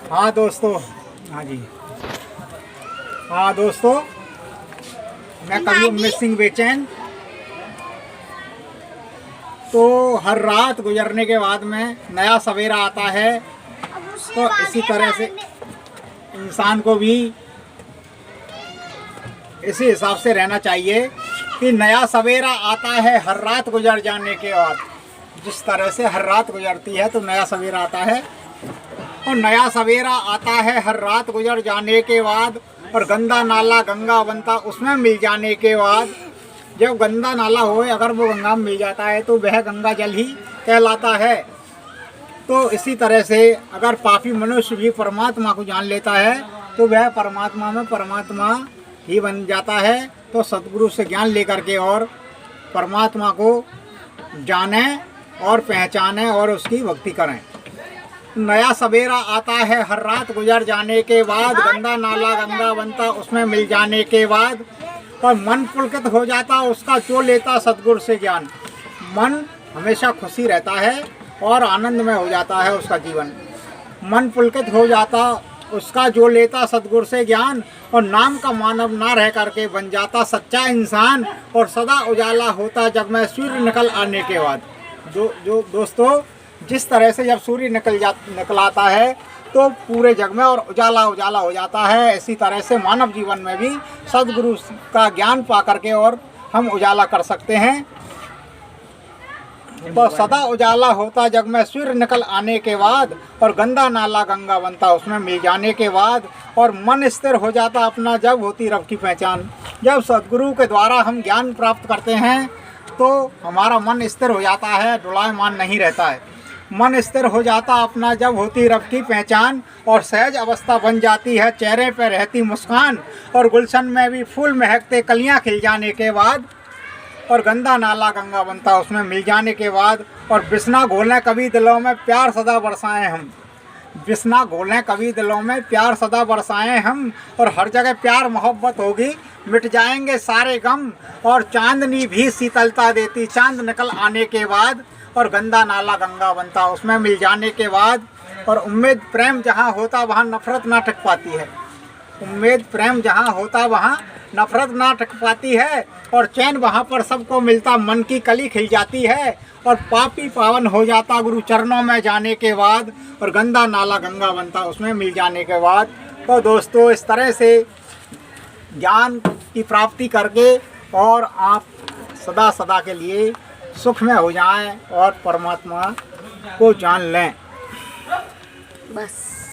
हाँ दोस्तों, हाँ जी, हाँ दोस्तों, मैं कभी मिसिंग बेचैन। तो हर रात गुजरने के बाद में नया सवेरा आता है। तो इसी तरह से इंसान को भी इसी हिसाब से रहना चाहिए कि नया सवेरा आता है हर रात गुजर जाने के बाद। जिस तरह से हर रात गुजरती है तो नया सवेरा आता है, और नया सवेरा आता है हर रात गुजर जाने के बाद। और गंदा नाला गंगा बनता उसमें मिल जाने के बाद। जब गंदा नाला होए अगर वो गंगा में मिल जाता है तो वह गंगा जल ही कहलाता है। तो इसी तरह से अगर पापी मनुष्य भी परमात्मा को जान लेता है तो वह परमात्मा में परमात्मा ही बन जाता है। तो सतगुरु से ज्ञान लेकर के और परमात्मा को जाने और पहचाने और उसकी भक्ति करें। नया सवेरा आता है हर रात गुजर जाने के बाद। गंदा नाला गंगा बनता उसमें मिल जाने के बाद। और मन पुलकित हो जाता उसका जो लेता सतगुरु से ज्ञान। मन हमेशा खुशी रहता है और आनंद में हो जाता है उसका जीवन। मन पुलकित हो जाता उसका जो लेता सतगुरु से ज्ञान। और नाम का मानव ना रह करके बन जाता सच्चा इंसान। और सदा उजाला होता जग में सूर्य निकल आने के बाद। जो दोस्तों, जिस तरह से जब सूर्य निकल आता है तो पूरे जग में और उजाला उजाला हो जाता है, इसी तरह से मानव जीवन में भी सद्गुरु का ज्ञान पा करके और हम उजाला कर सकते हैं। तो सदा उजाला होता जग में सूर्य निकल आने के बाद। और गंदा नाला गंगा बनता उसमें मिल जाने के बाद। और मन स्थिर हो जाता अपना जब होती रब की पहचान। जब सद्गुरु के द्वारा हम ज्ञान प्राप्त करते हैं तो हमारा मन स्थिर हो जाता है, डोलायमान नहीं रहता है। मन स्थिर हो जाता अपना जब होती रब की पहचान। और सहज अवस्था बन जाती है, चेहरे पर रहती मुस्कान। और गुलशन में भी फूल महकते कलियां खिल जाने के बाद। और गंदा नाला गंगा बनता उसमें मिल जाने के बाद। और बिस्ना घोलें कभी दिलों में प्यार सदा बरसाएं हम। बिस्ना घोलें कभी दिलों में प्यार सदा बरसाएं हम। और हर जगह प्यार मोहब्बत होगी, मिट जाएंगे सारे गम। और चांदनी भी शीतलता देती चांद निकल आने के बाद। और गंदा नाला गंगा बनता उसमें मिल जाने के बाद। और उम्मीद प्रेम जहाँ होता वहाँ नफरत ना टिक पाती है। उम्मीद प्रेम जहाँ होता वहाँ नफरत ना टिक पाती है। और चैन वहाँ पर सबको मिलता मन की कली खिल जाती है। और पापी पावन हो जाता गुरु चरणों में जाने के बाद। और गंदा नाला गंगा बनता उसमें मिल जाने के बाद। तो दोस्तों, इस तरह से ज्ञान की प्राप्ति करके और आप सदा सदा के लिए सुख में हो जाएं और परमात्मा को जान लें। बस।